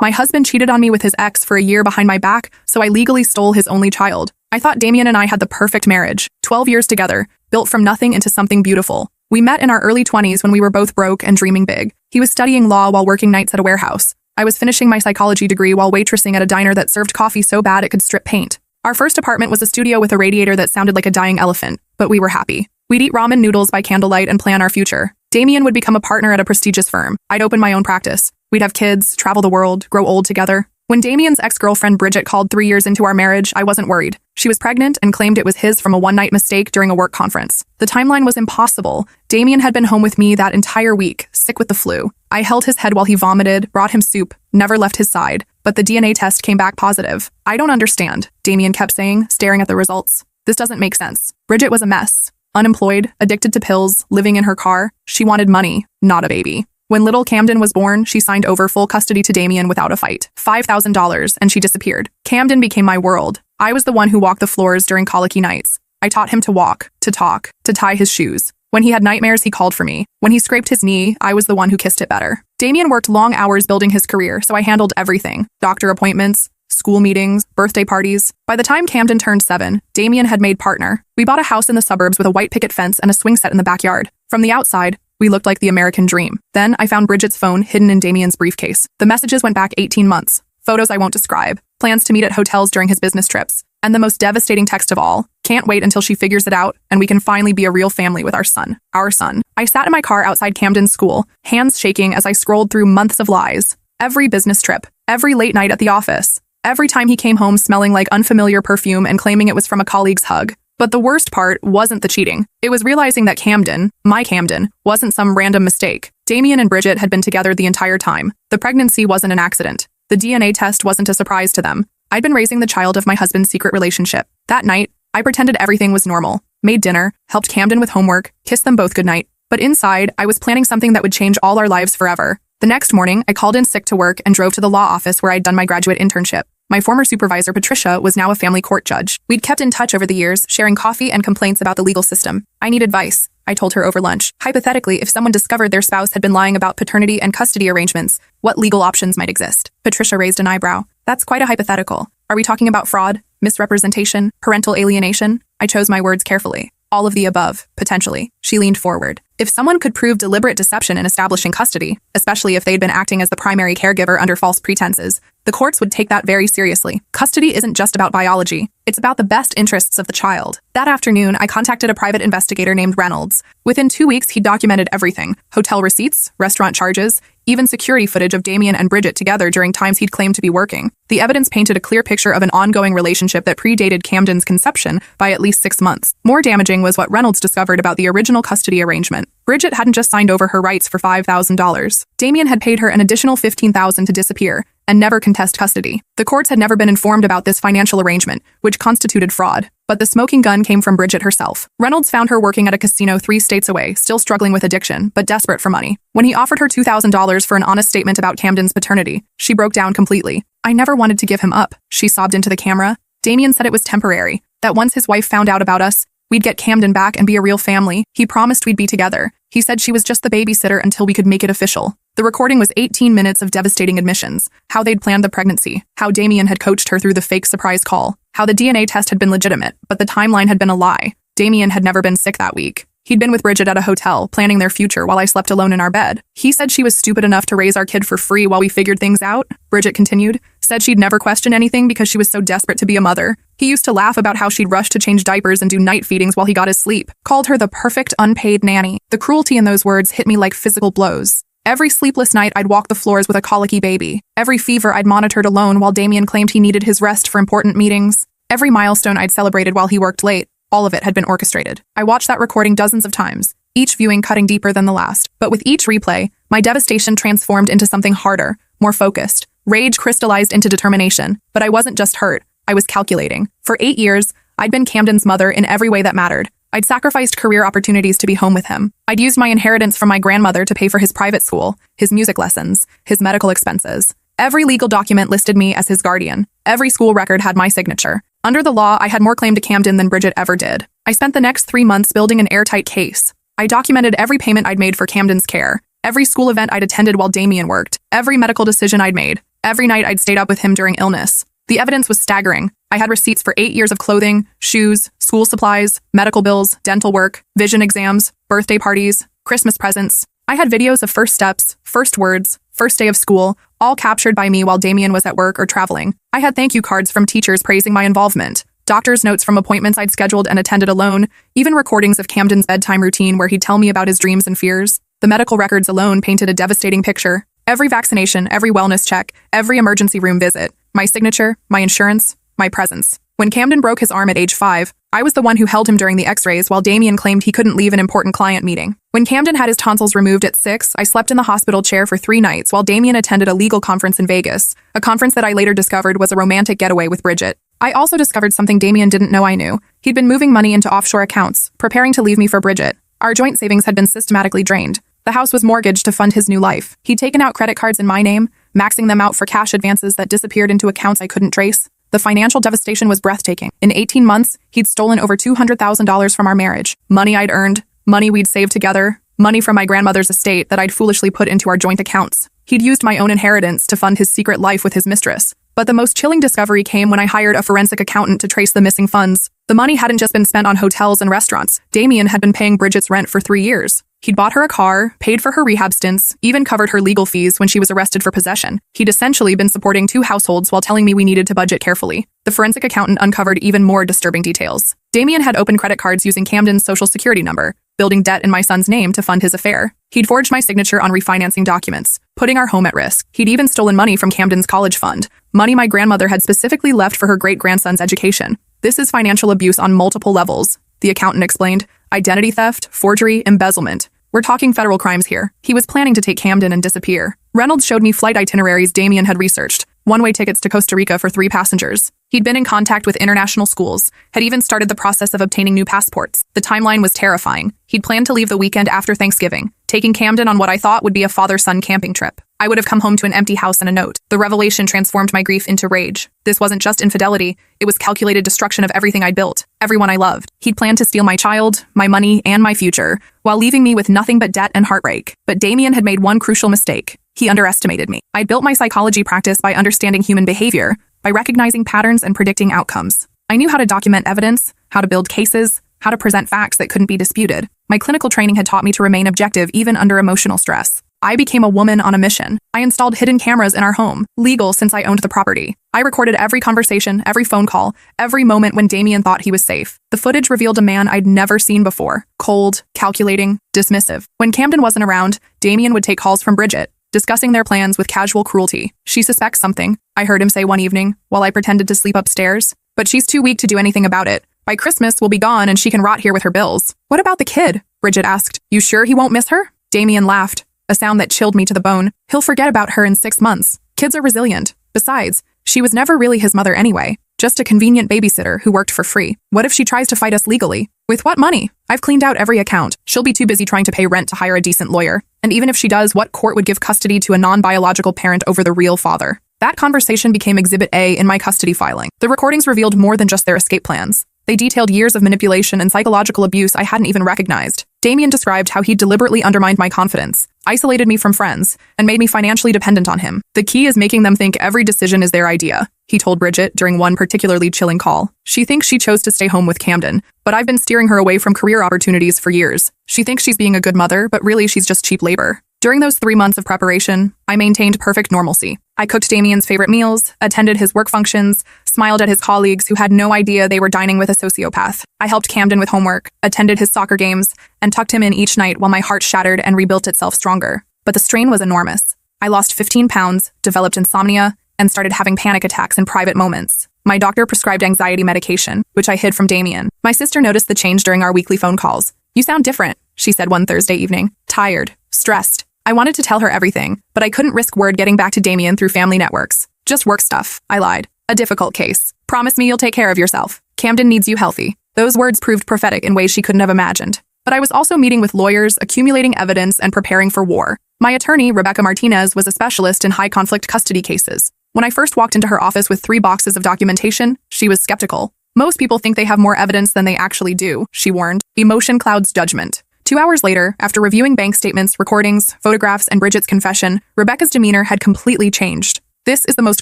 My husband cheated on me with his ex for a year behind my back, so I legally stole his only child. I thought Damien and I had the perfect marriage, 12 years together, built from nothing into something beautiful. We met in our early 20s when we were both broke and dreaming big. He was studying law while working nights at a warehouse. I was finishing my psychology degree while waitressing at a diner that served coffee so bad it could strip paint. Our first apartment was a studio with a radiator that sounded like a dying elephant, but we were happy. We'd eat ramen noodles by candlelight and plan our future. Damien would become a partner at a prestigious firm. I'd open my own practice. We'd have kids, travel the world, grow old together. When Damien's ex-girlfriend Bridget called 3 years into our marriage, I wasn't worried. She was pregnant and claimed it was his from a one-night mistake during a work conference. The timeline was impossible. Damien had been home with me that entire week, sick with the flu. I held his head while he vomited, brought him soup, never left his side, but the DNA test came back positive. I don't understand, Damien kept saying, staring at the results. This doesn't make sense. Bridget was a mess. Unemployed, addicted to pills, living in her car. She wanted money, not a baby. When little Camden was born, she signed over full custody to Damien without a fight. $5,000, and she disappeared. Camden became my world. I was the one who walked the floors during colicky nights. I taught him to walk, to talk, to tie his shoes. When he had nightmares, he called for me. When he scraped his knee, I was the one who kissed it better. Damien worked long hours building his career, so I handled everything. Doctor appointments, school meetings, birthday parties. By the time Camden turned 7, Damien had made partner. We bought a house in the suburbs with a white picket fence and a swing set in the backyard. From the outside, we looked like the American dream. Then I found Bridget's phone hidden in Damien's briefcase. The messages went back 18 months. Photos I won't describe. Plans to meet at hotels during his business trips. And the most devastating text of all. Can't wait until she figures it out and we can finally be a real family with our son. Our son. I sat in my car outside Camden's school, hands shaking as I scrolled through months of lies. Every business trip. Every late night at the office. Every time he came home smelling like unfamiliar perfume and claiming it was from a colleague's hug. But the worst part wasn't the cheating. It was realizing that Camden, my Camden, wasn't some random mistake. Damien and Bridget had been together the entire time. The pregnancy wasn't an accident. The DNA test wasn't a surprise to them. I'd been raising the child of my husband's secret relationship. That night, I pretended everything was normal, made dinner, helped Camden with homework, kissed them both goodnight. But inside, I was planning something that would change all our lives forever. The next morning, I called in sick to work and drove to the law office where I'd done my graduate internship. My former supervisor, Patricia, was now a family court judge. We'd kept in touch over the years, sharing coffee and complaints about the legal system. I need advice, I told her over lunch. Hypothetically, if someone discovered their spouse had been lying about paternity and custody arrangements, what legal options might exist? Patricia raised an eyebrow. That's quite a hypothetical. Are we talking about fraud, misrepresentation, parental alienation? I chose my words carefully. All of the above, potentially. She leaned forward. If someone could prove deliberate deception in establishing custody, especially if they'd been acting as the primary caregiver under false pretenses, the courts would take that very seriously. Custody isn't just about biology. It's about the best interests of the child. That afternoon, I contacted a private investigator named Reynolds. Within 2 weeks, he documented everything. Hotel receipts, restaurant charges, even security footage of Damien and Bridget together during times he'd claimed to be working. The evidence painted a clear picture of an ongoing relationship that predated Camden's conception by at least 6 months. More damaging was what Reynolds discovered about the original custody arrangement. Bridget hadn't just signed over her rights for $5,000. Damien had paid her an additional $15,000 to disappear and never contest custody. The courts had never been informed about this financial arrangement, which constituted fraud. But the smoking gun came from Bridget herself. Reynolds found her working at a casino 3 states away, still struggling with addiction, but desperate for money. When he offered her $2,000 for an honest statement about Camden's paternity, she broke down completely. I never wanted to give him up, she sobbed into the camera. Damien said it was temporary, that once his wife found out about us, we'd get Camden back and be a real family. He promised we'd be together. He said she was just the babysitter until we could make it official. The recording was 18 minutes of devastating admissions. How they'd planned the pregnancy. How Damien had coached her through the fake surprise call. How the DNA test had been legitimate, but the timeline had been a lie. Damien had never been sick that week. He'd been with Bridget at a hotel, planning their future while I slept alone in our bed. He said she was stupid enough to raise our kid for free while we figured things out. Bridget continued. Said she'd never question anything because she was so desperate to be a mother. He used to laugh about how she'd rush to change diapers and do night feedings while he got his sleep. Called her the perfect unpaid nanny. The cruelty in those words hit me like physical blows. Every sleepless night, I'd walk the floors with a colicky baby. Every fever, I'd monitored alone while Damien claimed he needed his rest for important meetings. Every milestone I'd celebrated while he worked late. All of it had been orchestrated. I watched that recording dozens of times, each viewing cutting deeper than the last. But with each replay, my devastation transformed into something harder, more focused. Rage crystallized into determination. But I wasn't just hurt. I was calculating. For 8 years, I'd been Camden's mother in every way that mattered. I'd sacrificed career opportunities to be home with him. I'd used my inheritance from my grandmother to pay for his private school, his music lessons, his medical expenses. Every legal document listed me as his guardian. Every school record had my signature. Under the law, I had more claim to Camden than Bridget ever did. I spent the next 3 months building an airtight case. I documented every payment I'd made for Camden's care, every school event I'd attended while Damien worked, every medical decision I'd made. Every night I'd stayed up with him during illness. The evidence was staggering. I had receipts for 8 years of clothing, shoes, school supplies, medical bills, dental work, vision exams, birthday parties, Christmas presents. I had videos of first steps, first words, first day of school, all captured by me while Damien was at work or traveling. I had thank you cards from teachers praising my involvement, doctor's notes from appointments I'd scheduled and attended alone, even recordings of Camden's bedtime routine where he'd tell me about his dreams and fears. The medical records alone painted a devastating picture. Every vaccination, every wellness check, every emergency room visit, my signature, my insurance, my presence. When Camden broke his arm at age 5, I was the one who held him during the x-rays while Damien claimed he couldn't leave an important client meeting. When Camden had his tonsils removed at 6, I slept in the hospital chair for 3 nights while Damien attended a legal conference in Vegas, a conference that I later discovered was a romantic getaway with Bridget. I also discovered something Damien didn't know I knew. He'd been moving money into offshore accounts, preparing to leave me for Bridget. Our joint savings had been systematically drained. The house was mortgaged to fund his new life. He'd taken out credit cards in my name, maxing them out for cash advances that disappeared into accounts I couldn't trace. The financial devastation was breathtaking. In 18 months, he'd stolen over $200,000 from our marriage. Money I'd earned, money we'd saved together, money from my grandmother's estate that I'd foolishly put into our joint accounts. He'd used my own inheritance to fund his secret life with his mistress. But the most chilling discovery came when I hired a forensic accountant to trace the missing funds. The money hadn't just been spent on hotels and restaurants. Damien had been paying Bridget's rent for 3 years. He'd bought her a car, paid for her rehab stints, even covered her legal fees when she was arrested for possession. He'd essentially been supporting 2 households while telling me we needed to budget carefully. The forensic accountant uncovered even more disturbing details. Damien had opened credit cards using Camden's social security number, building debt in my son's name to fund his affair. He'd forged my signature on refinancing documents, putting our home at risk. He'd even stolen money from Camden's college fund, money my grandmother had specifically left for her great-grandson's education. This is financial abuse on multiple levels, the accountant explained. Identity theft, forgery, embezzlement. We're talking federal crimes here. He was planning to take Camden and disappear. Reynolds showed me flight itineraries Damien had researched, one-way tickets to Costa Rica for 3 passengers. He'd been in contact with international schools, had even started the process of obtaining new passports. The timeline was terrifying. He'd planned to leave the weekend after Thanksgiving, taking Camden on what I thought would be a father-son camping trip. I would have come home to an empty house and a note. The revelation transformed my grief into rage. This wasn't just infidelity, it was calculated destruction of everything I'd built, everyone I loved. He'd planned to steal my child, my money, and my future, while leaving me with nothing but debt and heartbreak. But Damien had made one crucial mistake. He underestimated me. I built my psychology practice by understanding human behavior, by recognizing patterns and predicting outcomes. I knew how to document evidence, how to build cases, how to present facts that couldn't be disputed. My clinical training had taught me to remain objective even under emotional stress. I became a woman on a mission. I installed hidden cameras in our home, legal since I owned the property. I recorded every conversation, every phone call, every moment when Damien thought he was safe. The footage revealed a man I'd never seen before. Cold, calculating, dismissive. When Camden wasn't around, Damien would take calls from Bridget, discussing their plans with casual cruelty. She suspects something, I heard him say one evening, while I pretended to sleep upstairs. But she's too weak to do anything about it. By Christmas, we'll be gone and she can rot here with her bills. What about the kid? Bridget asked. You sure he won't miss her? Damien laughed, a sound that chilled me to the bone. He'll forget about her in 6 months. Kids are resilient. Besides, she was never really his mother anyway, just a convenient babysitter who worked for free. What if she tries to fight us legally? With what money? I've cleaned out every account. She'll be too busy trying to pay rent to hire a decent lawyer. And even if she does, what court would give custody to a non-biological parent over the real father? That conversation became Exhibit A in my custody filing. The recordings revealed more than just their escape plans. They detailed years of manipulation and psychological abuse I hadn't even recognized. Damien described how he deliberately undermined my confidence, isolated me from friends, and made me financially dependent on him. The key is making them think every decision is their idea, he told Bridget during one particularly chilling call. She thinks she chose to stay home with Camden, but I've been steering her away from career opportunities for years. She thinks she's being a good mother, but really she's just cheap labor. During those 3 months of preparation, I maintained perfect normalcy. I cooked Damien's favorite meals, attended his work functions, smiled at his colleagues who had no idea they were dining with a sociopath. I helped Camden with homework, attended his soccer games, and tucked him in each night while my heart shattered and rebuilt itself stronger. But the strain was enormous. I lost 15 pounds, developed insomnia, and started having panic attacks in private moments. My doctor prescribed anxiety medication, which I hid from Damien. My sister noticed the change during our weekly phone calls. You sound different, she said one Thursday evening. Tired, stressed. I wanted to tell her everything, but I couldn't risk word getting back to Damien through family networks. Just work stuff, I lied. A difficult case. Promise me you'll take care of yourself. Camden needs you healthy. Those words proved prophetic in ways she couldn't have imagined. But I was also meeting with lawyers, accumulating evidence, and preparing for war. My attorney, Rebecca Martinez, was a specialist in high-conflict custody cases. When I first walked into her office with 3 boxes of documentation, she was skeptical. Most people think they have more evidence than they actually do, she warned. Emotion clouds judgment. 2 hours later, after reviewing bank statements, recordings, photographs, and Bridget's confession, Rebecca's demeanor had completely changed. "This is the most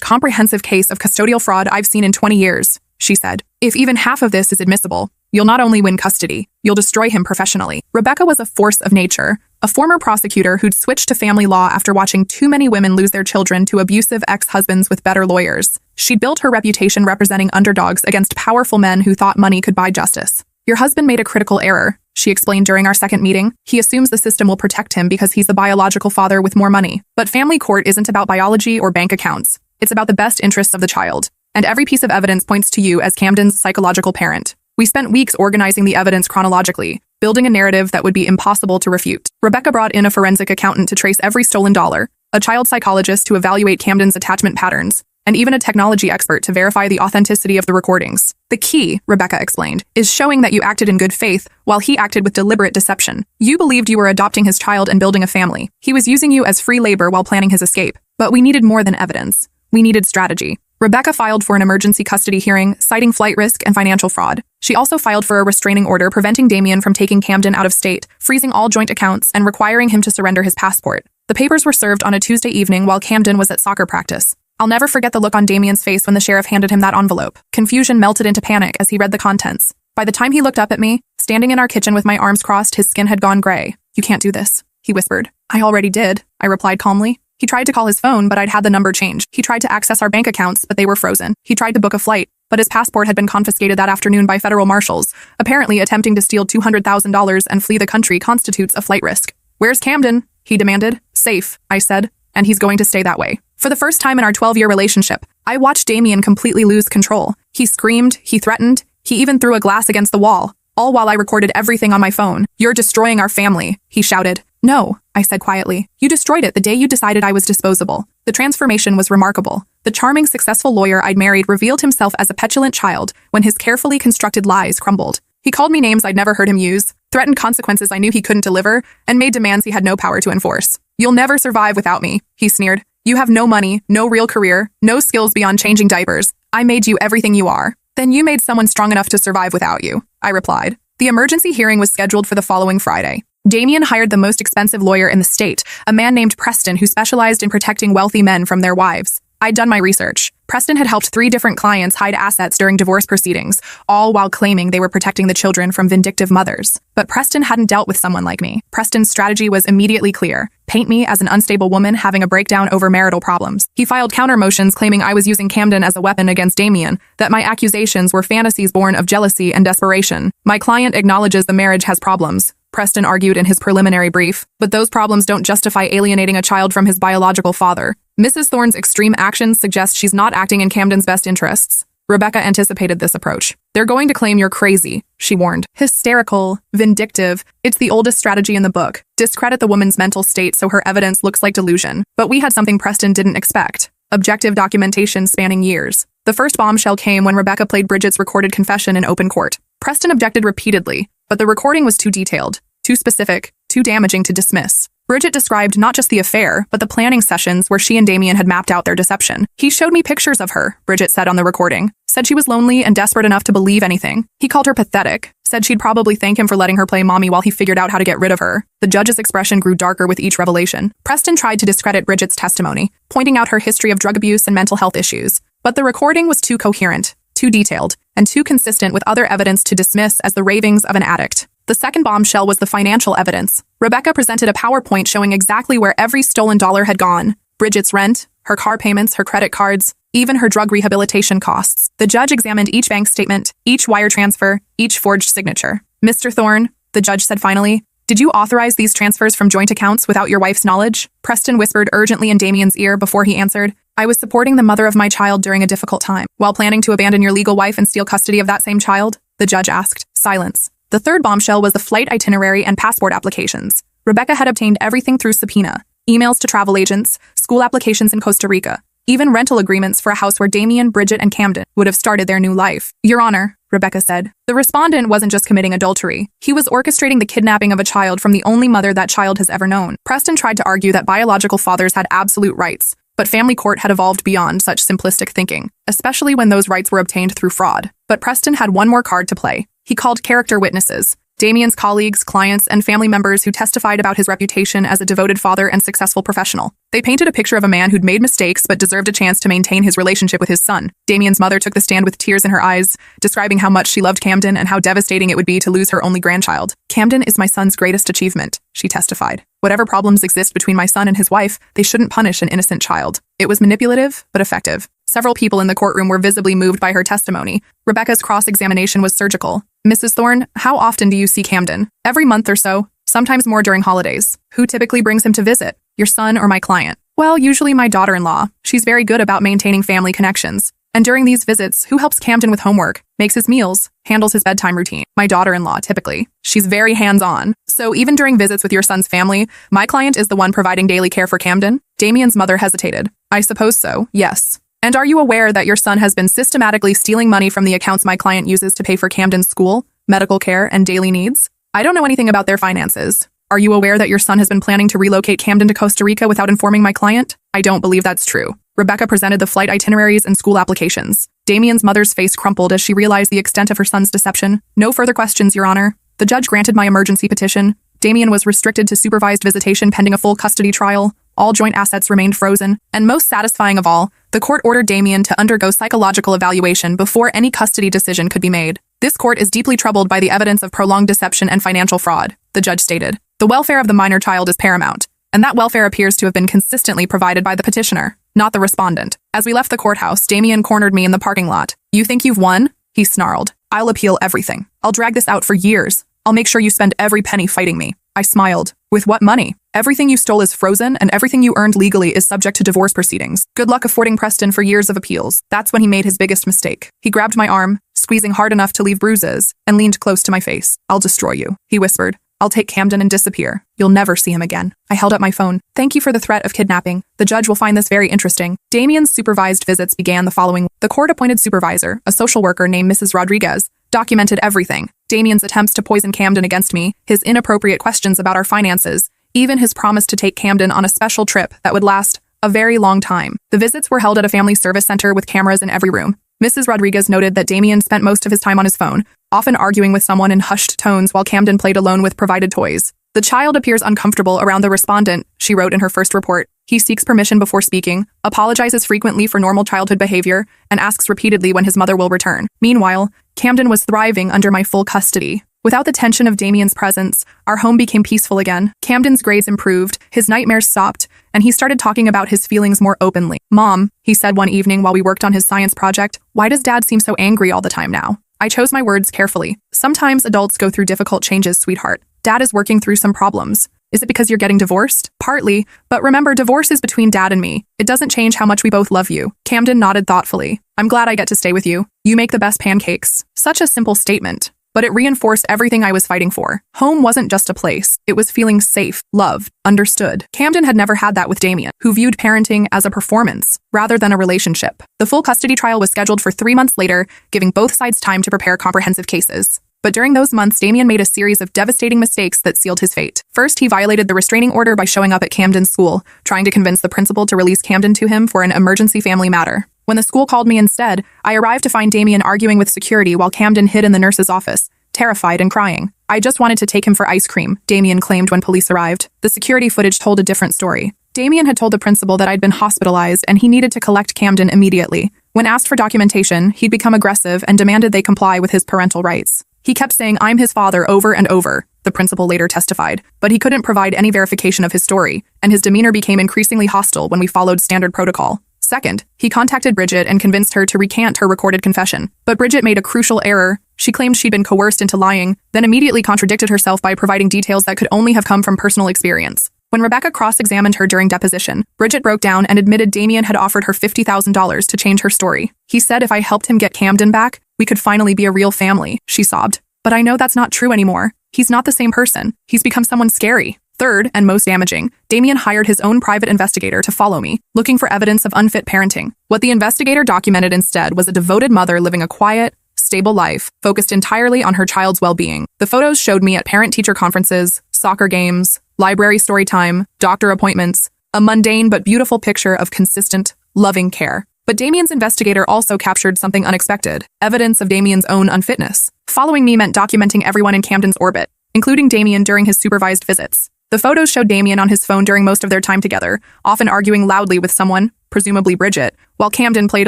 comprehensive case of custodial fraud I've seen in 20 years," she said. "If even half of this is admissible, you'll not only win custody, you'll destroy him professionally." Rebecca was a force of nature, a former prosecutor who'd switched to family law after watching too many women lose their children to abusive ex-husbands with better lawyers. She'd built her reputation representing underdogs against powerful men who thought money could buy justice. "Your husband made a critical error," she explained during our second meeting. "He assumes the system will protect him because he's the biological father with more money. But family court isn't about biology or bank accounts. It's about the best interests of the child. And every piece of evidence points to you as Camden's psychological parent." We spent weeks organizing the evidence chronologically, building a narrative that would be impossible to refute. Rebecca brought in a forensic accountant to trace every stolen dollar, a child psychologist to evaluate Camden's attachment patterns, and even a technology expert to verify the authenticity of the recordings. "The key," Rebecca explained, "is showing that you acted in good faith while he acted with deliberate deception. You believed you were adopting his child and building a family. He was using you as free labor while planning his escape. But we needed more than evidence. We needed strategy." Rebecca filed for an emergency custody hearing, citing flight risk and financial fraud. She also filed for a restraining order preventing Damien from taking Camden out of state, freezing all joint accounts, and requiring him to surrender his passport. The papers were served on a Tuesday evening while Camden was at soccer practice. I'll never forget the look on Damien's face when the sheriff handed him that envelope. Confusion melted into panic as he read the contents. By the time he looked up at me, standing in our kitchen with my arms crossed, his skin had gone gray. "You can't do this," he whispered. "I already did," I replied calmly. "He tried to call his phone, but I'd had the number changed. He tried to access our bank accounts, but they were frozen. He tried to book a flight, but his passport had been confiscated that afternoon by federal marshals. Apparently, attempting to steal $200,000 and flee the country constitutes a flight risk." "Where's Camden?" he demanded. "Safe," I said, "and he's going to stay that way." For the first time in our 12-year relationship, I watched Damien completely lose control. He screamed, he threatened, he even threw a glass against the wall, all while I recorded everything on my phone. "You're destroying our family," he shouted. "No," I said quietly. "You destroyed it the day you decided I was disposable." The transformation was remarkable. The charming, successful lawyer I'd married revealed himself as a petulant child when his carefully constructed lies crumbled. He called me names I'd never heard him use, threatened consequences I knew he couldn't deliver, and made demands he had no power to enforce. "You'll never survive without me," he sneered. "You have no money, no real career, no skills beyond changing diapers. I made you everything you are." "Then you made someone strong enough to survive without you," I replied. The emergency hearing was scheduled for the following Friday. Damien hired the most expensive lawyer in the state, a man named Preston who specialized in protecting wealthy men from their wives. I'd done my research. Preston had helped 3 different clients hide assets during divorce proceedings, all while claiming they were protecting the children from vindictive mothers. But Preston hadn't dealt with someone like me. Preston's strategy was immediately clear: paint me as an unstable woman having a breakdown over marital problems. He filed counter motions claiming I was using Camden as a weapon against Damien, that my accusations were fantasies born of jealousy and desperation. "My client acknowledges the marriage has problems," Preston argued in his preliminary brief, "but those problems don't justify alienating a child from his biological father. Mrs. Thorne's extreme actions suggest she's not acting in Camden's best interests." Rebecca anticipated this approach. "They're going to claim you're crazy," she warned. "Hysterical, vindictive. It's the oldest strategy in the book. Discredit the woman's mental state so her evidence looks like delusion." But we had something Preston didn't expect: objective documentation spanning years. The first bombshell came when Rebecca played Bridget's recorded confession in open court. Preston objected repeatedly, but the recording was too detailed, too specific, too damaging to dismiss. Bridget described not just the affair, but the planning sessions where she and Damien had mapped out their deception. "He showed me pictures of her," Bridget said on the recording. "Said she was lonely and desperate enough to believe anything. He called her pathetic. Said she'd probably thank him for letting her play mommy while he figured out how to get rid of her." The judge's expression grew darker with each revelation. Preston tried to discredit Bridget's testimony, pointing out her history of drug abuse and mental health issues. But the recording was too coherent, too detailed, and too consistent with other evidence to dismiss as the ravings of an addict. The second bombshell was the financial evidence. Rebecca presented a PowerPoint showing exactly where every stolen dollar had gone: Bridget's rent, her car payments, her credit cards, even her drug rehabilitation costs. The judge examined each bank statement, each wire transfer, each forged signature. "Mr. Thorne," the judge said finally, "did you authorize these transfers from joint accounts without your wife's knowledge?" Preston whispered urgently in Damien's ear before he answered, "I was supporting the mother of my child during a difficult time." "While planning to abandon your legal wife and steal custody of that same child?" the judge asked. Silence. The third bombshell was the flight itinerary and passport applications. Rebecca had obtained everything through subpoena: emails to travel agents, school applications in Costa Rica, even rental agreements for a house where Damien, Bridget, and Camden would have started their new life. "Your Honor," Rebecca said, "the respondent wasn't just committing adultery. He was orchestrating the kidnapping of a child from the only mother that child has ever known." Preston tried to argue that biological fathers had absolute rights, but family court had evolved beyond such simplistic thinking, especially when those rights were obtained through fraud. But Preston had one more card to play. He called character witnesses, Damien's colleagues, clients, and family members who testified about his reputation as a devoted father and successful professional. They painted a picture of a man who'd made mistakes but deserved a chance to maintain his relationship with his son. Damien's mother took the stand with tears in her eyes, describing how much she loved Camden and how devastating it would be to lose her only grandchild. "Camden is my son's greatest achievement," she testified. "Whatever problems exist between my son and his wife, they shouldn't punish an innocent child." It was manipulative, but effective. Several people in the courtroom were visibly moved by her testimony. Rebecca's cross-examination was surgical. "Mrs. Thorne, how often do you see Camden?" "Every month or so, sometimes more during holidays." "Who typically brings him to visit? Your son or my client?" "Well, usually my daughter-in-law. She's very good about maintaining family connections. And during these visits, who helps Camden with homework, makes his meals, handles his bedtime routine?" "My daughter-in-law, typically. She's very hands-on." "So even during visits with your son's family, my client is the one providing daily care for Camden?" Damien's mother hesitated. "I suppose so, yes." "And are you aware that your son has been systematically stealing money from the accounts my client uses to pay for Camden's school, medical care, and daily needs?" "I don't know anything about their finances." "Are you aware that your son has been planning to relocate Camden to Costa Rica without informing my client?" "I don't believe that's true." Rebecca presented the flight itineraries and school applications. Damien's mother's face crumpled as she realized the extent of her son's deception. "No further questions, Your Honor." The judge granted my emergency petition. Damien was restricted to supervised visitation pending a full custody trial. All joint assets remained frozen. And most satisfying of all, the court ordered Damien to undergo psychological evaluation before any custody decision could be made. "This court is deeply troubled by the evidence of prolonged deception and financial fraud," the judge stated. "The welfare of the minor child is paramount, and that welfare appears to have been consistently provided by the petitioner, not the respondent." As we left the courthouse, Damien cornered me in the parking lot. "You think you've won?" he snarled. "I'll appeal everything. I'll drag this out for years. I'll make sure you spend every penny fighting me." I smiled. "With what money? Everything you stole is frozen, and everything you earned legally is subject to divorce proceedings. Good luck affording Preston for years of appeals." That's when he made his biggest mistake. He grabbed my arm, squeezing hard enough to leave bruises, and leaned close to my face. "I'll destroy you," he whispered. "I'll take Camden and disappear. You'll never see him again." I held up my phone. "Thank you for the threat of kidnapping. The judge will find this very interesting." Damien's supervised visits began the following. The court-appointed supervisor, a social worker named Mrs. Rodriguez, documented everything. Damien's attempts to poison Camden against me, his inappropriate questions about our finances, even his promise to take Camden on a special trip that would last a very long time. The visits were held at a family service center with cameras in every room. Mrs. Rodriguez noted that Damien spent most of his time on his phone, often arguing with someone in hushed tones while Camden played alone with provided toys. "The child appears uncomfortable around the respondent," she wrote in her first report. "He seeks permission before speaking, apologizes frequently for normal childhood behavior, and asks repeatedly when his mother will return." Meanwhile, Camden was thriving under my full custody. Without the tension of Damien's presence, our home became peaceful again. Camden's grades improved, his nightmares stopped, and he started talking about his feelings more openly. "Mom," he said one evening while we worked on his science project, "why does Dad seem so angry all the time now?" I chose my words carefully. "Sometimes adults go through difficult changes, sweetheart. Dad is working through some problems." "Is it because you're getting divorced?" "Partly, but remember, divorce is between Dad and me. It doesn't change how much we both love you." Camden nodded thoughtfully. "I'm glad I get to stay with you. You make the best pancakes." Such a simple statement, but it reinforced everything I was fighting for. Home wasn't just a place. It was feeling safe, loved, understood. Camden had never had that with Damien, who viewed parenting as a performance rather than a relationship. The full custody trial was scheduled for 3 months later, giving both sides time to prepare comprehensive cases. But during those months, Damien made a series of devastating mistakes that sealed his fate. First, he violated the restraining order by showing up at Camden's school, trying to convince the principal to release Camden to him for an emergency family matter. When the school called me instead, I arrived to find Damien arguing with security while Camden hid in the nurse's office, terrified and crying. "I just wanted to take him for ice cream," Damien claimed when police arrived. The security footage told a different story. Damien had told the principal that I'd been hospitalized and he needed to collect Camden immediately. When asked for documentation, he'd become aggressive and demanded they comply with his parental rights. He kept saying, "I'm his father," over and over, the principal later testified, but he couldn't provide any verification of his story, and his demeanor became increasingly hostile when we followed standard protocol. Second, he contacted Bridget and convinced her to recant her recorded confession. But Bridget made a crucial error. She claimed she'd been coerced into lying, then immediately contradicted herself by providing details that could only have come from personal experience. When Rebecca cross-examined her during deposition, Bridget broke down and admitted Damien had offered her $50,000 to change her story. "He said if I helped him get Camden back, we could finally be a real family," she sobbed. "But I know that's not true anymore. He's not the same person. He's become someone scary." Third, and most damaging, Damien hired his own private investigator to follow me, looking for evidence of unfit parenting. What the investigator documented instead was a devoted mother living a quiet, stable life, focused entirely on her child's well-being. The photos showed me at parent-teacher conferences, soccer games, library story time, doctor appointments, a mundane but beautiful picture of consistent, loving care. But Damien's investigator also captured something unexpected, evidence of Damien's own unfitness. Following me meant documenting everyone in Camden's orbit, including Damien during his supervised visits. The photos showed Damien on his phone during most of their time together, often arguing loudly with someone, presumably Bridget, while Camden played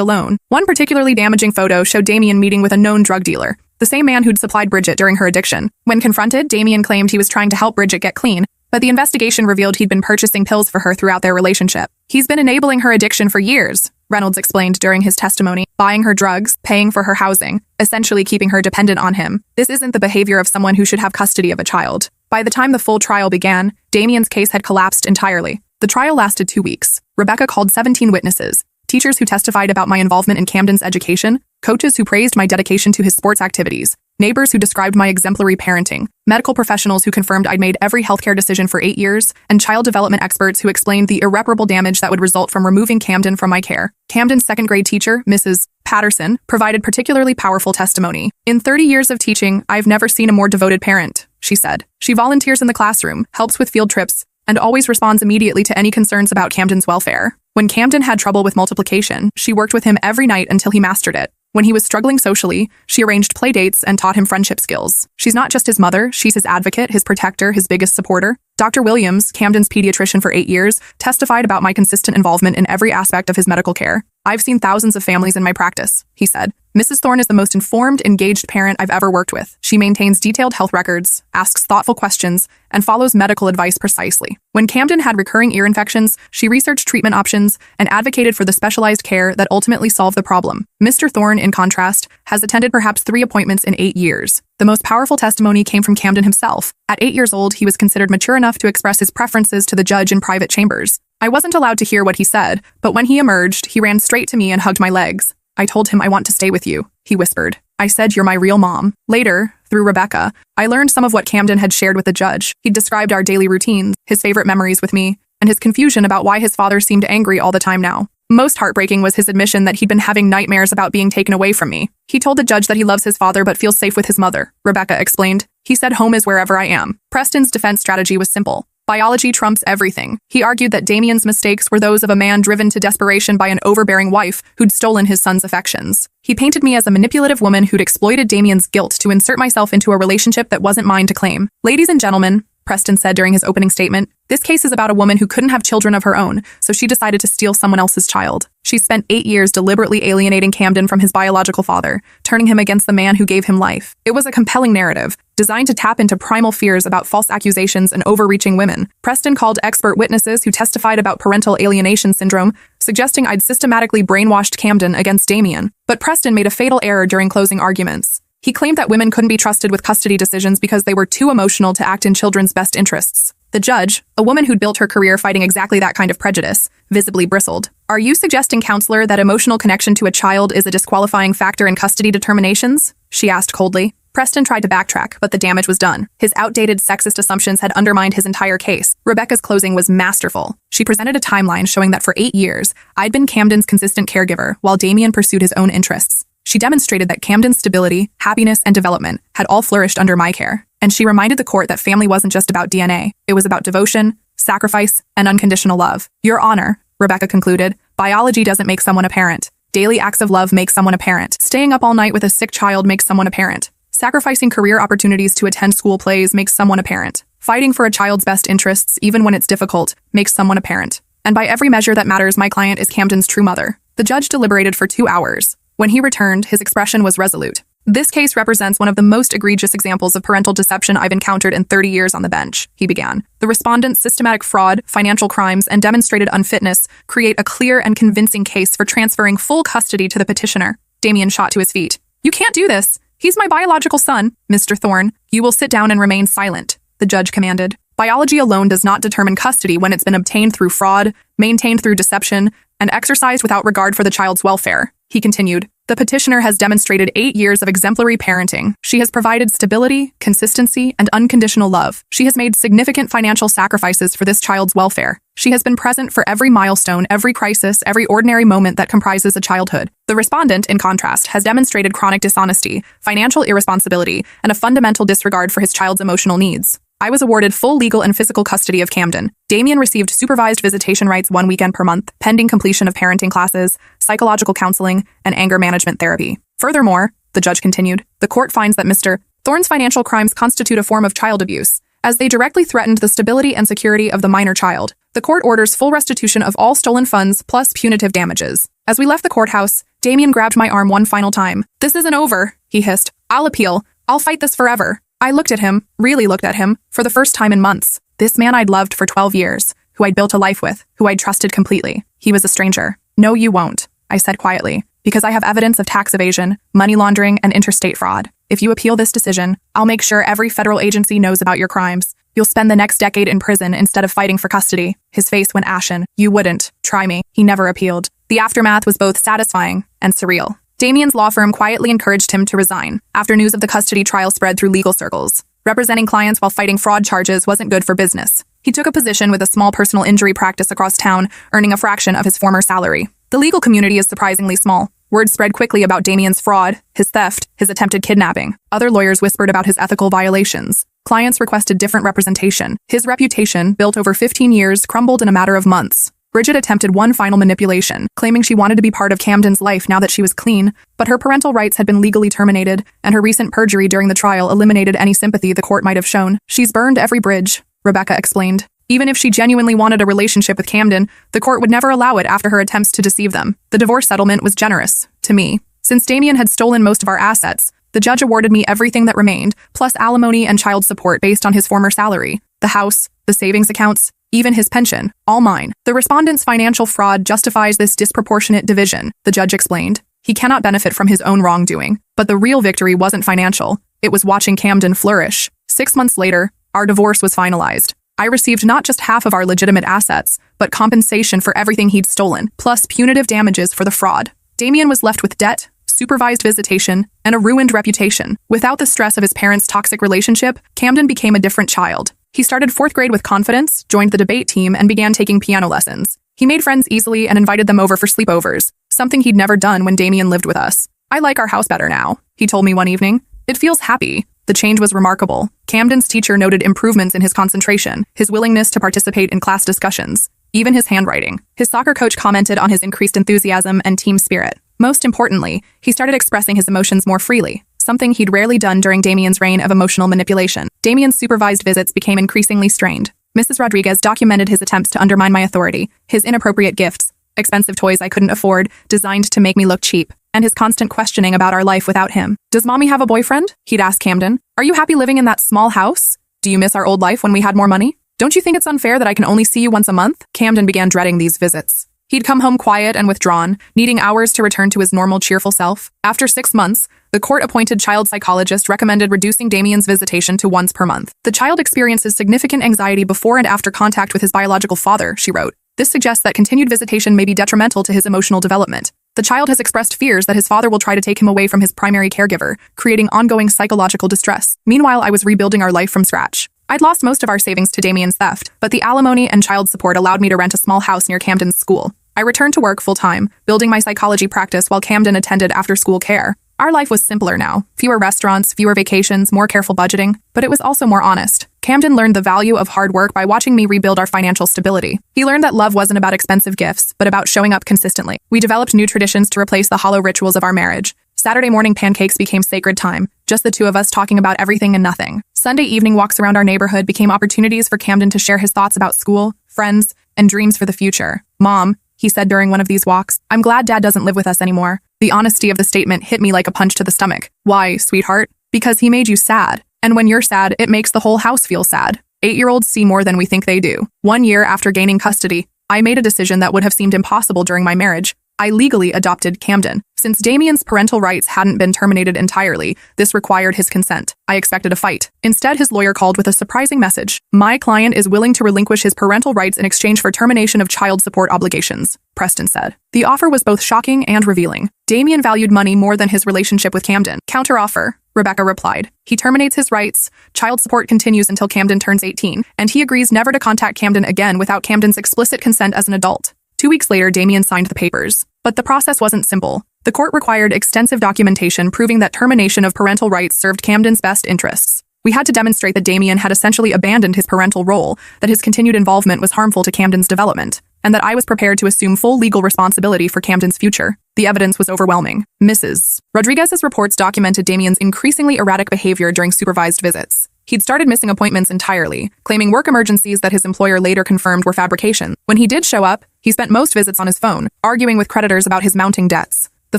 alone. One particularly damaging photo showed Damien meeting with a known drug dealer, the same man who'd supplied Bridget during her addiction. When confronted, Damien claimed he was trying to help Bridget get clean, but the investigation revealed he'd been purchasing pills for her throughout their relationship. He's been enabling her addiction for years, Reynolds explained during his testimony, buying her drugs, paying for her housing, essentially keeping her dependent on him. This isn't the behavior of someone who should have custody of a child. By the time the full trial began, Damien's case had collapsed entirely. The trial lasted 2 weeks. Rebecca called 17 witnesses, teachers who testified about my involvement in Camden's education, coaches who praised my dedication to his sports activities, neighbors who described my exemplary parenting, medical professionals who confirmed I'd made every healthcare decision for 8 years, and child development experts who explained the irreparable damage that would result from removing Camden from my care. Camden's second-grade teacher, Mrs. Patterson, provided particularly powerful testimony. In 30 years of teaching, I've never seen a more devoted parent, she said. She volunteers in the classroom, helps with field trips, and always responds immediately to any concerns about Camden's welfare. When Camden had trouble with multiplication, she worked with him every night until he mastered it. When he was struggling socially, she arranged play dates and taught him friendship skills. She's not just his mother, she's his advocate, his protector, his biggest supporter. Dr. Williams, Camden's pediatrician for 8 years, testified about my consistent involvement in every aspect of his medical care. I've seen thousands of families in my practice, he said. Mrs. Thorne is the most informed, engaged parent I've ever worked with. She maintains detailed health records, asks thoughtful questions, and follows medical advice precisely. When Camden had recurring ear infections, she researched treatment options and advocated for the specialized care that ultimately solved the problem. Mr. Thorne, in contrast, has attended perhaps 3 appointments in 8 years. The most powerful testimony came from Camden himself. At 8 years old, he was considered mature enough to express his preferences to the judge in private chambers. I wasn't allowed to hear what he said, but when he emerged, he ran straight to me and hugged my legs. I told him I want to stay with you, he whispered. I said, you're my real mom. Later, through Rebecca, I learned some of what Camden had shared with the judge. He described our daily routines, his favorite memories with me, and his confusion about why his father seemed angry all the time now. Most heartbreaking was his admission that he'd been having nightmares about being taken away from me. He told the judge that he loves his father but feels safe with his mother, Rebecca explained. He said home is wherever I am. Preston's defense strategy was simple. Biology trumps everything. He argued that Damien's mistakes were those of a man driven to desperation by an overbearing wife who'd stolen his son's affections. He painted me as a manipulative woman who'd exploited Damien's guilt to insert myself into a relationship that wasn't mine to claim. Ladies and gentlemen, Preston said during his opening statement, this case is about a woman who couldn't have children of her own, so she decided to steal someone else's child. She spent 8 years deliberately alienating Camden from his biological father, turning him against the man who gave him life. It was a compelling narrative, designed to tap into primal fears about false accusations and overreaching women. Preston called expert witnesses who testified about parental alienation syndrome, suggesting I'd systematically brainwashed Camden against Damien. But Preston made a fatal error during closing arguments. He claimed that women couldn't be trusted with custody decisions because they were too emotional to act in children's best interests. The judge, a woman who'd built her career fighting exactly that kind of prejudice, visibly bristled. Are you suggesting, counselor, that emotional connection to a child is a disqualifying factor in custody determinations? She asked coldly. Preston tried to backtrack, but the damage was done. His outdated sexist assumptions had undermined his entire case. Rebecca's closing was masterful. She presented a timeline showing that for 8 years, I'd been Camden's consistent caregiver while Damien pursued his own interests. She demonstrated that Camden's stability, happiness, and development had all flourished under my care. And she reminded the court that family wasn't just about DNA. It was about devotion, sacrifice, and unconditional love. Your Honor, Rebecca concluded, biology doesn't make someone a parent. Daily acts of love make someone a parent. Staying up all night with a sick child makes someone a parent. Sacrificing career opportunities to attend school plays makes someone a parent. Fighting for a child's best interests, even when it's difficult, makes someone a parent. And by every measure that matters, my client is Camden's true mother. The judge deliberated for 2 hours. When he returned, his expression was resolute. This case represents one of the most egregious examples of parental deception I've encountered in 30 years on the bench, he began. The respondent's systematic fraud, financial crimes, and demonstrated unfitness create a clear and convincing case for transferring full custody to the petitioner. Damien shot to his feet. You can't do this. He's my biological son, Mr. Thorne. You will sit down and remain silent, the judge commanded. Biology alone does not determine custody when it's been obtained through fraud, maintained through deception, and exercised without regard for the child's welfare. He continued, the petitioner has demonstrated 8 years of exemplary parenting. She has provided stability, consistency, and unconditional love. She has made significant financial sacrifices for this child's welfare. She has been present for every milestone, every crisis, every ordinary moment that comprises a childhood. The respondent, in contrast, has demonstrated chronic dishonesty, financial irresponsibility, and a fundamental disregard for his child's emotional needs. I was awarded full legal and physical custody of Camden. Damien received supervised visitation rights 1 weekend per month, pending completion of parenting classes, psychological counseling, and anger management therapy. Furthermore, the judge continued. The court finds that Mr. Thorne's financial crimes constitute a form of child abuse, as they directly threatened the stability and security of the minor child. The court orders full restitution of all stolen funds plus punitive damages. As we left the courthouse, Damien grabbed my arm one final time. "This isn't over," he hissed. "I'll appeal. I'll fight this forever." I looked at him, really looked at him, for the first time in months. This man I'd loved for 12 years, who I'd built a life with, who I'd trusted completely. He was a stranger. "No, you won't," I said quietly, "because I have evidence of tax evasion, money laundering, and interstate fraud. If you appeal this decision, I'll make sure every federal agency knows about your crimes. You'll spend the next decade in prison instead of fighting for custody." His face went ashen. "You wouldn't. Try me." He never appealed. The aftermath was both satisfying and surreal. Damien's law firm quietly encouraged him to resign after news of the custody trial spread through legal circles. Representing clients while fighting fraud charges wasn't good for business. He took a position with a small personal injury practice across town, earning a fraction of his former salary. The legal community is surprisingly small. Word spread quickly about Damien's fraud, his theft, his attempted kidnapping. Other lawyers whispered about his ethical violations. Clients requested different representation. His reputation, built over 15 years, crumbled in a matter of months. Bridget attempted one final manipulation, claiming she wanted to be part of Camden's life now that she was clean, but her parental rights had been legally terminated, and her recent perjury during the trial eliminated any sympathy the court might have shown. "She's burned every bridge," Rebecca explained. Even if she genuinely wanted a relationship with Camden, the court would never allow it after her attempts to deceive them. The divorce settlement was generous, to me. Since Damien had stolen most of our assets, the judge awarded me everything that remained, plus alimony and child support based on his former salary. The house, the savings accounts, even his pension, all mine. "The respondent's financial fraud justifies this disproportionate division," the judge explained. "He cannot benefit from his own wrongdoing. But the real victory wasn't financial. It was watching Camden flourish." 6 months later, our divorce was finalized. I received not just half of our legitimate assets, but compensation for everything he'd stolen, plus punitive damages for the fraud. Damien was left with debt, supervised visitation, and a ruined reputation. Without the stress of his parents' toxic relationship, Camden became a different child. He started 4th grade with confidence, joined the debate team, and began taking piano lessons. He made friends easily and invited them over for sleepovers, something he'd never done when Damien lived with us. "I like our house better now," he told me one evening. "It feels happy." The change was remarkable. Camden's teacher noted improvements in his concentration, his willingness to participate in class discussions, even his handwriting. His soccer coach commented on his increased enthusiasm and team spirit. Most importantly, he started expressing his emotions more freely, something he'd rarely done during Damien's reign of emotional manipulation. Damien's supervised visits became increasingly strained. Mrs. Rodriguez documented his attempts to undermine my authority, his inappropriate gifts, expensive toys I couldn't afford, designed to make me look cheap, and his constant questioning about our life without him. "Does mommy have a boyfriend?" he'd ask Camden. "Are you happy living in that small house? Do you miss our old life when we had more money? Don't you think it's unfair that I can only see you once a month?" Camden began dreading these visits. He'd come home quiet and withdrawn, needing hours to return to his normal, cheerful self. After 6 months, the court-appointed child psychologist recommended reducing Damien's visitation to once per month. "The child experiences significant anxiety before and after contact with his biological father," she wrote. "This suggests that continued visitation may be detrimental to his emotional development. The child has expressed fears that his father will try to take him away from his primary caregiver, creating ongoing psychological distress." Meanwhile, I was rebuilding our life from scratch. I'd lost most of our savings to Damien's theft, but the alimony and child support allowed me to rent a small house near Camden's school. I returned to work full-time, building my psychology practice while Camden attended after-school care. Our life was simpler now. Fewer restaurants, fewer vacations, more careful budgeting, but it was also more honest. Camden learned the value of hard work by watching me rebuild our financial stability. He learned that love wasn't about expensive gifts, but about showing up consistently. We developed new traditions to replace the hollow rituals of our marriage. Saturday morning pancakes became sacred time, just the two of us talking about everything and nothing. Sunday evening walks around our neighborhood became opportunities for Camden to share his thoughts about school, friends, and dreams for the future. "Mom," he said during one of these walks, "I'm glad Dad doesn't live with us anymore." The honesty of the statement hit me like a punch to the stomach. "Why, sweetheart?" "Because he made you sad. And when you're sad, it makes the whole house feel sad. 8-year-olds see more than we think they do." 1 year after gaining custody, I made a decision that would have seemed impossible during my marriage. I legally adopted Camden. Since Damien's parental rights hadn't been terminated entirely, this required his consent. I expected a fight. Instead, his lawyer called with a surprising message. "My client is willing to relinquish his parental rights in exchange for termination of child support obligations," Preston said. The offer was both shocking and revealing. Damien valued money more than his relationship with Camden. "Counteroffer," Rebecca replied. "He terminates his rights, child support continues until Camden turns 18, and he agrees never to contact Camden again without Camden's explicit consent as an adult." 2 weeks later, Damien signed the papers. But the process wasn't simple. The court required extensive documentation proving that termination of parental rights served Camden's best interests. We had to demonstrate that Damien had essentially abandoned his parental role, that his continued involvement was harmful to Camden's development, and that I was prepared to assume full legal responsibility for Camden's future. The evidence was overwhelming. Mrs. Rodriguez's reports documented Damien's increasingly erratic behavior during supervised visits. He'd started missing appointments entirely, claiming work emergencies that his employer later confirmed were fabrication. When he did show up, he spent most visits on his phone, arguing with creditors about his mounting debts. The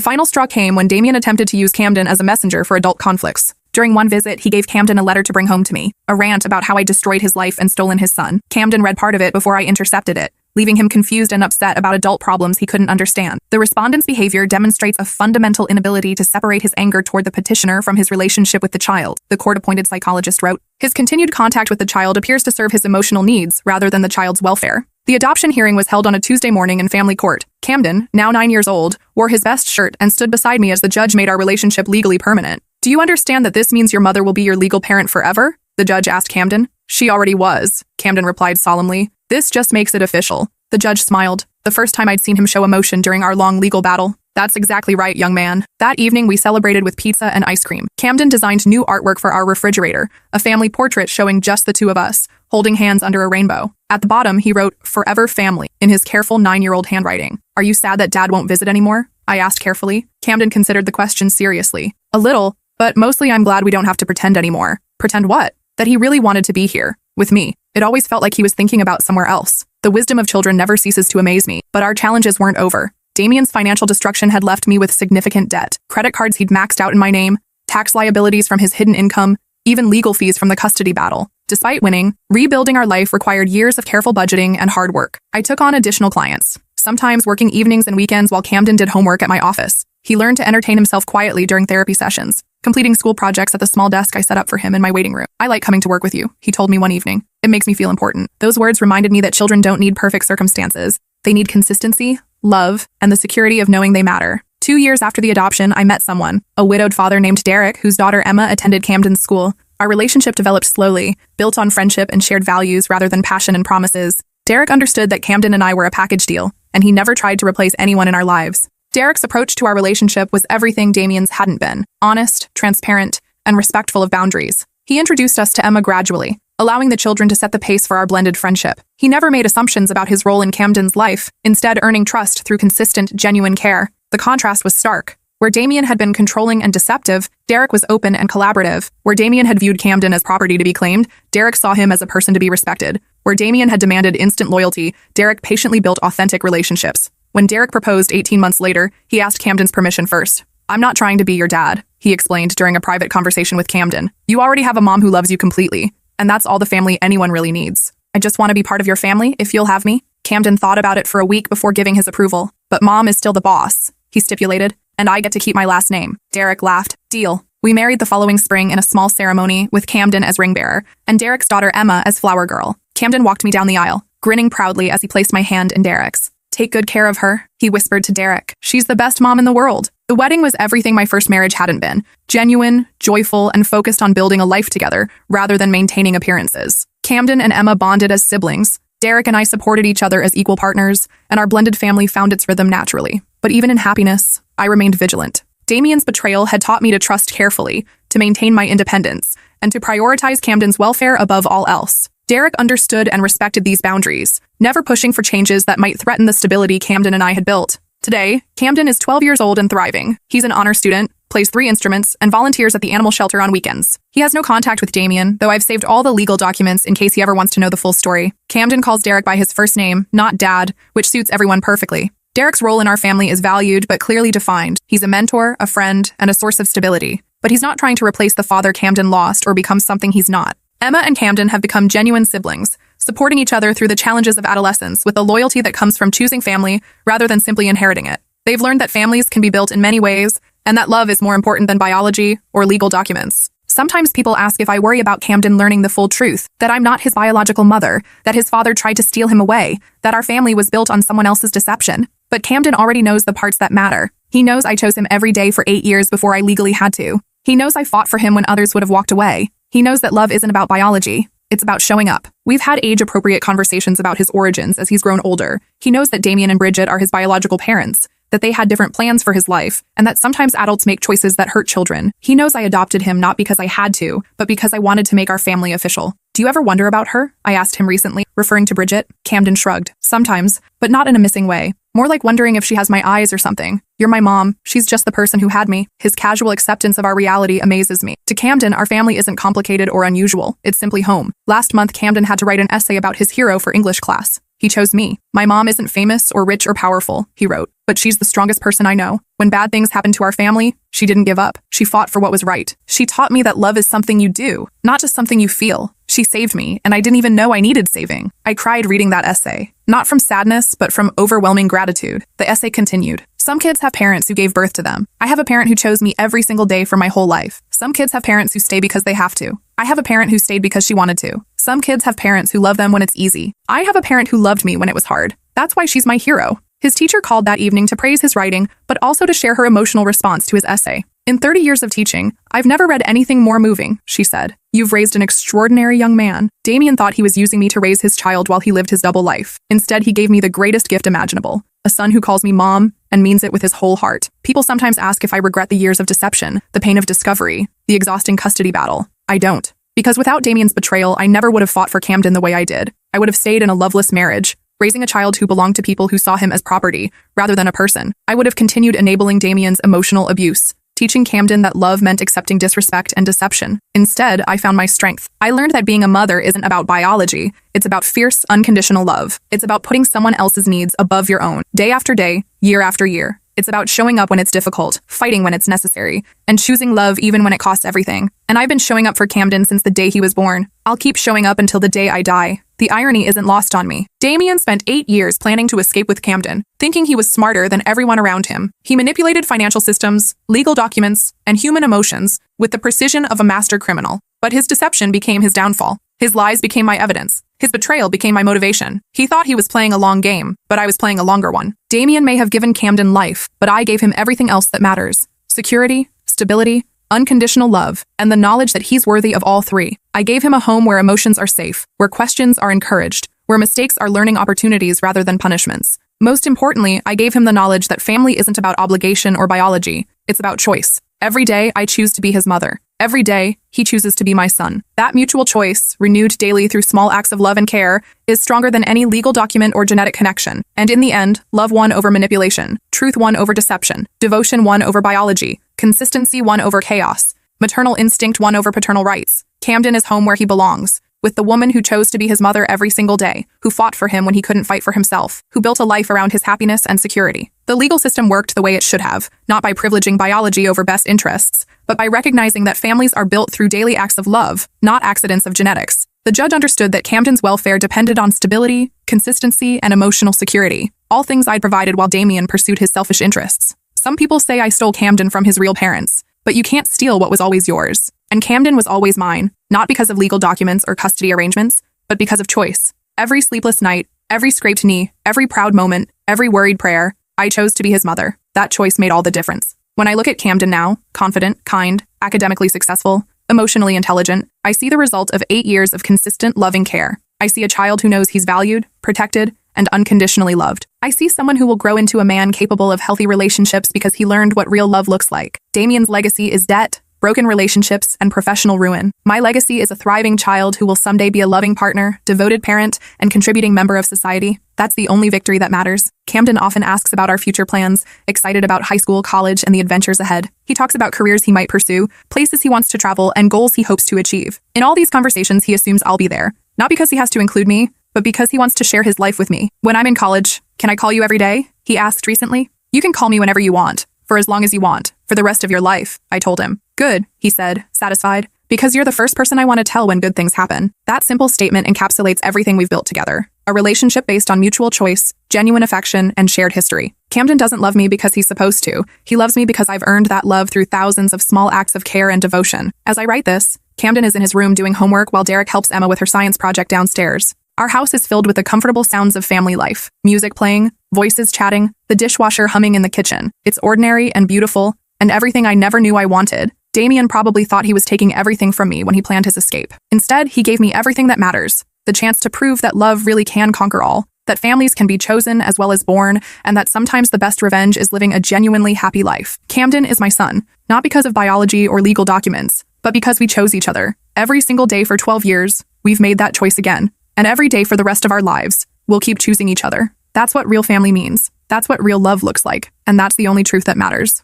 final straw came when Damien attempted to use Camden as a messenger for adult conflicts. During one visit, he gave Camden a letter to bring home to me, a rant about how I destroyed his life and stolen his son. Camden read part of it before I intercepted it, leaving him confused and upset about adult problems he couldn't understand. The respondent's behavior demonstrates a fundamental inability to separate his anger toward the petitioner from his relationship with the child, the court-appointed psychologist wrote. His continued contact with the child appears to serve his emotional needs rather than the child's welfare. The adoption hearing was held on a Tuesday morning in family court. Camden, now 9 years old, wore his best shirt and stood beside me as the judge made our relationship legally permanent. "Do you understand that this means your mother will be your legal parent forever?" the judge asked Camden. "She already was," Camden replied solemnly. "This just makes it official." The judge smiled, the first time I'd seen him show emotion during our long legal battle. "That's exactly right, young man." That evening, we celebrated with pizza and ice cream. Camden designed new artwork for our refrigerator, a family portrait showing just the two of us, holding hands under a rainbow. At the bottom, he wrote, "Forever Family," in his careful 9-year-old handwriting. "Are you sad that Dad won't visit anymore?" I asked carefully. Camden considered the question seriously. "A little, but mostly I'm glad we don't have to pretend anymore." "Pretend what?" "That he really wanted to be here, with me. It always felt like he was thinking about somewhere else." The wisdom of children never ceases to amaze me, but our challenges weren't over. Damien's financial destruction had left me with significant debt. Credit cards he'd maxed out in my name, tax liabilities from his hidden income, even legal fees from the custody battle. Despite winning, rebuilding our life required years of careful budgeting and hard work. I took on additional clients, sometimes working evenings and weekends while Camden did homework at my office. He learned to entertain himself quietly during therapy sessions, completing school projects at the small desk I set up for him in my waiting room. "I like coming to work with you," he told me one evening. "It makes me feel important." Those words reminded me that children don't need perfect circumstances. They need consistency, love, and the security of knowing they matter. 2 years after the adoption, I met someone, a widowed father named Derek, whose daughter Emma attended Camden's school. Our relationship developed slowly, built on friendship and shared values rather than passion and promises. Derek understood that Camden and I were a package deal, and he never tried to replace anyone in our lives. Derek's approach to our relationship was everything Damien's hadn't been: honest, transparent, and respectful of boundaries. He introduced us to Emma gradually, allowing the children to set the pace for our blended friendship. He never made assumptions about his role in Camden's life, instead earning trust through consistent, genuine care. The contrast was stark. Where Damien had been controlling and deceptive, Derek was open and collaborative. Where Damien had viewed Camden as property to be claimed, Derek saw him as a person to be respected. Where Damien had demanded instant loyalty, Derek patiently built authentic relationships. When Derek proposed 18 months later, he asked Camden's permission first. "I'm not trying to be your dad," he explained during a private conversation with Camden. "You already have a mom who loves you completely, and that's all the family anyone really needs. I just want to be part of your family, if you'll have me." Camden thought about it for a week before giving his approval. "But Mom is still the boss," he stipulated, "and I get to keep my last name." Derek laughed. "Deal." We married the following spring in a small ceremony with Camden as ring bearer and Derek's daughter Emma as flower girl. Camden walked me down the aisle, grinning proudly as he placed my hand in Derek's. "Take good care of her," he whispered to Derek. "She's the best mom in the world." The wedding was everything my first marriage hadn't been: genuine, joyful, and focused on building a life together rather than maintaining appearances. Camden and Emma bonded as siblings. Derek and I supported each other as equal partners, and our blended family found its rhythm naturally. But even in happiness, I remained vigilant. Damien's betrayal had taught me to trust carefully, to maintain my independence, and to prioritize Camden's welfare above all else. Derek understood and respected these boundaries, never pushing for changes that might threaten the stability Camden and I had built. Today, Camden is 12 years old and thriving. He's an honor student, plays 3 instruments, and volunteers at the animal shelter on weekends. He has no contact with Damien, though I've saved all the legal documents in case he ever wants to know the full story. Camden calls Derek by his first name, not Dad, which suits everyone perfectly. Derek's role in our family is valued but clearly defined. He's a mentor, a friend, and a source of stability. But he's not trying to replace the father Camden lost or become something he's not. Emma and Camden have become genuine siblings, supporting each other through the challenges of adolescence with a loyalty that comes from choosing family rather than simply inheriting it. They've learned that families can be built in many ways, and that love is more important than biology or legal documents. Sometimes people ask if I worry about Camden learning the full truth, that I'm not his biological mother, that his father tried to steal him away, that our family was built on someone else's deception. But Camden already knows the parts that matter. He knows I chose him every day for 8 years before I legally had to. He knows I fought for him when others would have walked away. He knows that love isn't about biology. It's about showing up. We've had age-appropriate conversations about his origins as he's grown older. He knows that Damien and Bridget are his biological parents, that they had different plans for his life, and that sometimes adults make choices that hurt children. He knows I adopted him not because I had to, but because I wanted to make our family official. Do you ever wonder about her? I asked him recently, referring to Bridget. Camden shrugged. Sometimes, but not in a missing way. More like wondering if she has my eyes or something. You're my mom. She's just the person who had me. His casual acceptance of our reality amazes me. To Camden, our family isn't complicated or unusual. It's simply home. Last month, Camden had to write an essay about his hero for English class. He chose me. My mom isn't famous or rich or powerful, he wrote, but she's the strongest person I know. When bad things happened to our family, she didn't give up. She fought for what was right. She taught me that love is something you do, not just something you feel. She saved me, and I didn't even know I needed saving. I cried reading that essay. Not from sadness, but from overwhelming gratitude. The essay continued. Some kids have parents who gave birth to them. I have a parent who chose me every single day for my whole life. Some kids have parents who stay because they have to. I have a parent who stayed because she wanted to. Some kids have parents who love them when it's easy. I have a parent who loved me when it was hard. That's why she's my hero. His teacher called that evening to praise his writing, but also to share her emotional response to his essay. In 30 years of teaching, I've never read anything more moving, she said. You've raised an extraordinary young man. Damien thought he was using me to raise his child while he lived his double life. Instead, he gave me the greatest gift imaginable. A son who calls me mom and means it with his whole heart. People sometimes ask if I regret the years of deception, the pain of discovery, the exhausting custody battle. I don't. Because without Damien's betrayal, I never would have fought for Camden the way I did. I would have stayed in a loveless marriage, raising a child who belonged to people who saw him as property, rather than a person. I would have continued enabling Damien's emotional abuse, teaching Camden that love meant accepting disrespect and deception. Instead, I found my strength. I learned that being a mother isn't about biology. It's about fierce, unconditional love. It's about putting someone else's needs above your own, day after day, year after year. It's about showing up when it's difficult, fighting when it's necessary, and choosing love even when it costs everything. And I've been showing up for Camden since the day he was born. I'll keep showing up until the day I die. The irony isn't lost on me. Damien spent 8 years planning to escape with Camden, thinking he was smarter than everyone around him. He manipulated financial systems, legal documents, and human emotions with the precision of a master criminal. But his deception became his downfall. His lies became my evidence. His betrayal became my motivation. He thought he was playing a long game, but I was playing a longer one. Damien may have given Camden life, but I gave him everything else that matters. Security, stability, unconditional love, and the knowledge that he's worthy of all three. I gave him a home where emotions are safe, where questions are encouraged, where mistakes are learning opportunities rather than punishments. Most importantly, I gave him the knowledge that family isn't about obligation or biology. It's about choice. Every day, I choose to be his mother. Every day, he chooses to be my son. That mutual choice, renewed daily through small acts of love and care, is stronger than any legal document or genetic connection. And in the end, love won over manipulation, truth won over deception, devotion won over biology, consistency won over chaos, maternal instinct won over paternal rights. Camden is home where he belongs, with the woman who chose to be his mother every single day, who fought for him when he couldn't fight for himself, who built a life around his happiness and security. The legal system worked the way it should have, not by privileging biology over best interests, but by recognizing that families are built through daily acts of love, not accidents of genetics. The judge understood that Camden's welfare depended on stability, consistency, and emotional security, all things I'd provided while Damien pursued his selfish interests. Some people say I stole Camden from his real parents, but you can't steal what was always yours. And Camden was always mine, not because of legal documents or custody arrangements, but because of choice. Every sleepless night, every scraped knee, every proud moment, every worried prayer, I chose to be his mother. That choice made all the difference. When I look at Camden now, confident, kind, academically successful, emotionally intelligent, I see the result of 8 years of consistent, loving care. I see a child who knows he's valued, protected, and unconditionally loved. I see someone who will grow into a man capable of healthy relationships because he learned what real love looks like. Damien's legacy is debt, broken relationships, and professional ruin. My legacy is a thriving child who will someday be a loving partner, devoted parent, and contributing member of society. That's the only victory that matters. Camden often asks about our future plans, excited about high school, college, and the adventures ahead. He talks about careers he might pursue, places he wants to travel, and goals he hopes to achieve. In all these conversations, he assumes I'll be there. Not because he has to include me, but because he wants to share his life with me. When I'm in college, can I call you every day? He asked recently. You can call me whenever you want, for as long as you want, for the rest of your life, I told him. Good, he said, satisfied, because you're the first person I want to tell when good things happen. That simple statement encapsulates everything we've built together. A relationship based on mutual choice, genuine affection, and shared history. Camden doesn't love me because he's supposed to. He loves me because I've earned that love through thousands of small acts of care and devotion. As I write this, Camden is in his room doing homework while Derek helps Emma with her science project downstairs. Our house is filled with the comfortable sounds of family life. Music playing, voices chatting, the dishwasher humming in the kitchen. It's ordinary and beautiful, and everything I never knew I wanted. Damien probably thought he was taking everything from me when he planned his escape. Instead, he gave me everything that matters. The chance to prove that love really can conquer all. that families can be chosen as well as born, and that sometimes the best revenge is living a genuinely happy life. Camden is my son, not because of biology or legal documents, but because we chose each other. Every single day for 12 years, we've made that choice again. And every day for the rest of our lives, we'll keep choosing each other. That's what real family means. That's what real love looks like. And that's the only truth that matters.